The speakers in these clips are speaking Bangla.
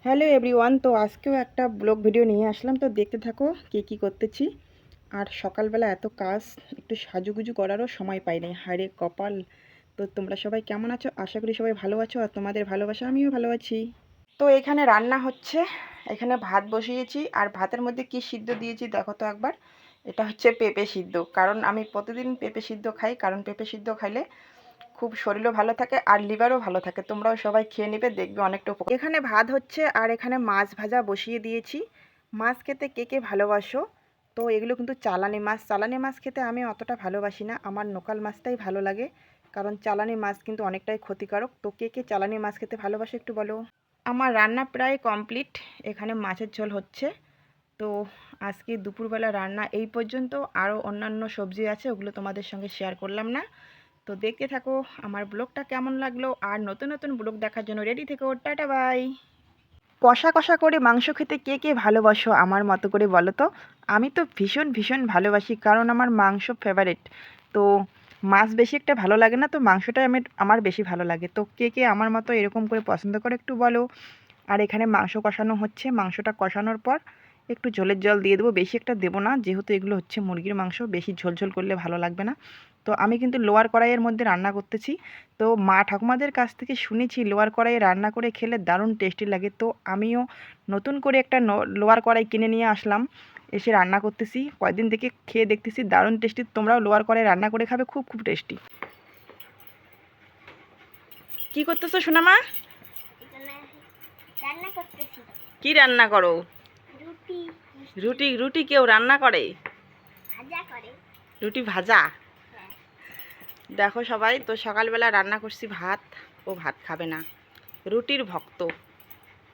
হ্যালো এভরিওয়ান, তো আজকেও একটা ব্লগ ভিডিও নিয়ে আসলাম। তো দেখতে থাকো কী করতেছি। আর সকালবেলা এত কাজ, একটু সাজুগুজু করারও সময় পাই নাই, হায়রে কপাল। তো তোমরা সবাই কেমন আছো? আশা করি সবাই ভালো আছো, আর তোমাদের ভালোবাসা আমিও ভালো আছি। তো এখানে রান্না হচ্ছে, এখানে ভাত বসিয়েছি। আর ভাতের মধ্যে কি সিদ্ধ দিয়েছি দেখো তো একবার। এটা হচ্ছে পেঁপে সিদ্ধ, কারণ আমি প্রতিদিন পেঁপে সিদ্ধ খাই, কারণ পেঁপে সিদ্ধ খাইলে খুব শরীরও ভালো থাকে আর লিভারও ভালো থাকে। তোমরাও সবাই খেয়ে নেবে, দেখবে অনেকটা উপকার। এখানে ভাত হচ্ছে আর এখানে মাছ ভাজা বসিয়ে দিয়েছি। মাছ খেতে কে কে ভালোবাসো? তো এগুলো কিন্তু চালানি মাছ। চালানি মাছ খেতে আমি অতটা ভালোবাসি না, আমার লোকাল মাছটাই ভালো লাগে, কারণ চালানি মাছ কিন্তু অনেকটাই ক্ষতিকারক। তো কে কে চালানি মাছ খেতে ভালোবাসো একটু বলো। আমার রান্না প্রায় কমপ্লিট, এখানে মাছের ঝোল হচ্ছে। তো আজকে দুপুরবেলা রান্না এই পর্যন্ত, আরও অন্যান্য সবজি আছে, ওগুলো তোমাদের সঙ্গে শেয়ার করলাম না। তো দেখতে থাকো আমার ব্লগটা কেমন লাগলো, আর নতুন নতুন ব্লগ দেখার জন্য রেডি থেকো। Tata bye. কষা কষা করে মাংস খেতে কে কে ভালোবাসো আমার মতো করে বলো তো। আমি তো ভীষণ ভীষণ ভালোবাসি, কারণ আমার মাংস ফেভারিট। তো মাছ বেশি একটা ভালো লাগে না, তো মাংসটাই আমার বেশি ভালো লাগে। তো কে কে আমার মতো এরকম করে পছন্দ করে একটু বলো। আর এখানে মাংস কষানো হচ্ছে, মাংসটা কষানোর পর একটু ঝোলের জল দিয়ে দেবো, বেশি একটা দেবো না, যেহেতু এগুলো হচ্ছে মুরগির মাংস, বেশি ঝোল ঝোল করলে ভালো লাগবে না। তো আমি কিন্তু লোয়ার কড়াইয়ের মধ্যে রান্না করতেছি। তো মা ঠাকুমাদের কাছ থেকে শুনেছি লোয়ার কড়াইয়ে রান্না করে খেলে দারুণ টেস্টি লাগে। তো আমিও নতুন করে একটা লোয়ার কড়াই কিনে নিয়ে আসলাম, এসে রান্না করতেছি। কয়েকদিন থেকে খেয়ে দেখতেছি দারুণ টেস্টি। তোমরাও লোয়ার কড়াই রান্না করে খাবে, খুব খুব টেস্টি। কি করতেছো সোনামা? কি রান্না করো? রুটি। রুটি কেউ রান্না করে? রুটি ভাজা। দেখো সবাই, তো সকালবেলা রান্না করছি ভাত। ও ভাত খাবে না, রুটির ভক্ত।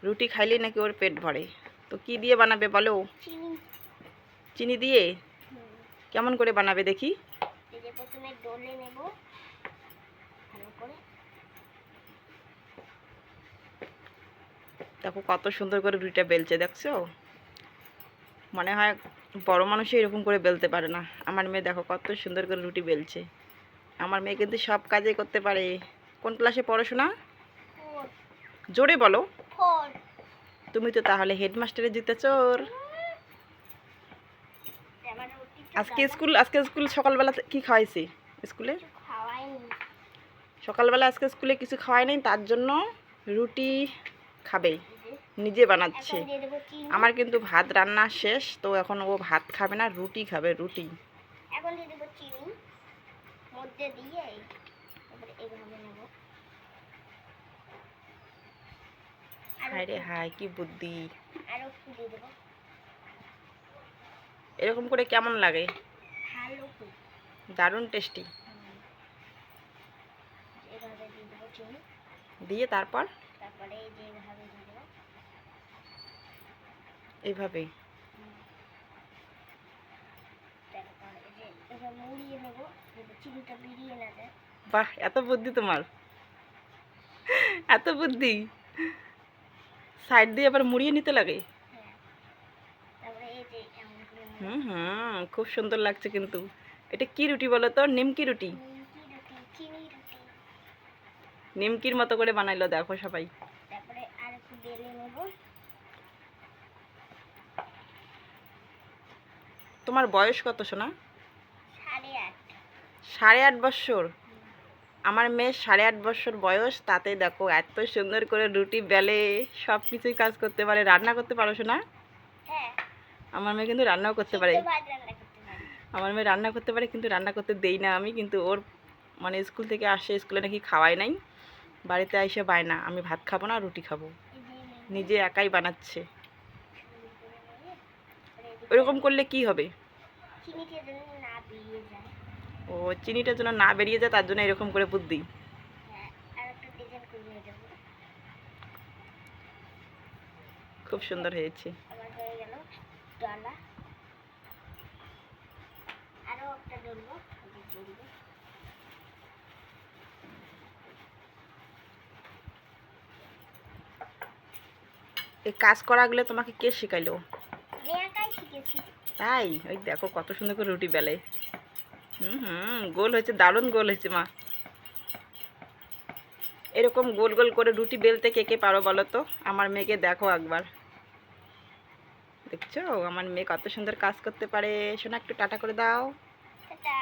রুটি খাইলে নাকি ওর পেট ভরে। তো কি দিয়ে বানাবে বলো? চিনি দিয়ে? কেমন করে বানাবে দেখি। দেখো কত সুন্দর করে রুটিটা বেলছে, দেখছো? মনে হয় বড় মানুষই এরকম করে বেলতে পারে না। আমার মেয়ে দেখো কত সুন্দর করে রুটি বেলছে। আমার মেয়ে কিন্তু সব কাজে করতে পারে। কোন ক্লাসে পড়াশোনা? জোরে বলো। তুমি তো তাহলে হেডমাস্টারের জুতা চোর। আজকে স্কুল সকালবেলা কি খাওয়াইছি স্কুলে? সকালবেলা আজকে স্কুলে কিছু খাওয়াই নাই, তার জন্য রুটি খাবে, নিজে বানাচ্ছে। আমার কিন্তু ভাত রান্না শেষ, তো এখন ও ভাত খাবে না, রুটি খাবে, রুটি। এখন দিয়ে দেব চিনি মধ্যে দিয়ে, তারপরে এইভাবে নেব। হায় রে হায়, কি বুদ্ধি! আর একটু দিয়ে দেব। এরকম করে কেমন লাগে? ভালো, দারুণ টেস্টি। এভাবে দিয়ে দেব চিনি, দিয়ে তারপরে এই যে এইভাবে দিয়ে দেব, এইভাবে। বাহ, এত বুদ্ধি তোমার! এত বুদ্ধি! সাইড দিয়ে আবার মুড়িয়ে নিতে লাগে। হুম হুম, খুব সুন্দর লাগছে কিন্তু। এটা কি রুটি বলো তো? নিমকি রুটি। নিমকির মতো করে বানাইলো দেখো সবাই। তারপরে আর একটু বেলে নেব। তোমার বয়স কত সোনা? 8.5। 8.5 বছর? আমার মেয়ে 8.5 বছর বয়স, তাতে দেখো এত সুন্দর করে রুটি বেলে, সব কিছুই কাজ করতে পারে। রান্না করতে পারো সোনা? হ্যাঁ। আমার মেয়ে কিন্তু রান্নাও করতে পারে। আমার মেয়ে রান্না করতে পারে, কিন্তু রান্না করতে দেই না আমি। কিন্তু ওর মানে স্কুল থেকে আসে, স্কুলে নাকি খাওয়াই নাই, বাড়িতে এসে বায়না আমি ভাত খাবো না, রুটি খাবো। নিজে একাই বানাচ্ছে। ওরকম করলে কি হবে? ও, চিনিটা যেন না বেরিয়ে যায়, তার জন্য এরকম করে বুদ্ধি। খুব সুন্দর হয়েছে। এই কাজ করাগুলো তোমাকে কে শেখাইলো? তাই? ওই দেখো কত সুন্দর করে রুটি বেলে। হুম হুম, গোল হয়েছে, দারুণ গোল হয়েছে মা। এরকম গোল গোল করে রুটি বেলতে কে কে পারো বলো তো? আমার মেয়েকে দেখো একবার। দেখছো আমার মেয়ে কত সুন্দর কাজ করতে পারে। শোনা, একটু টাটা করে দাও। টাটা।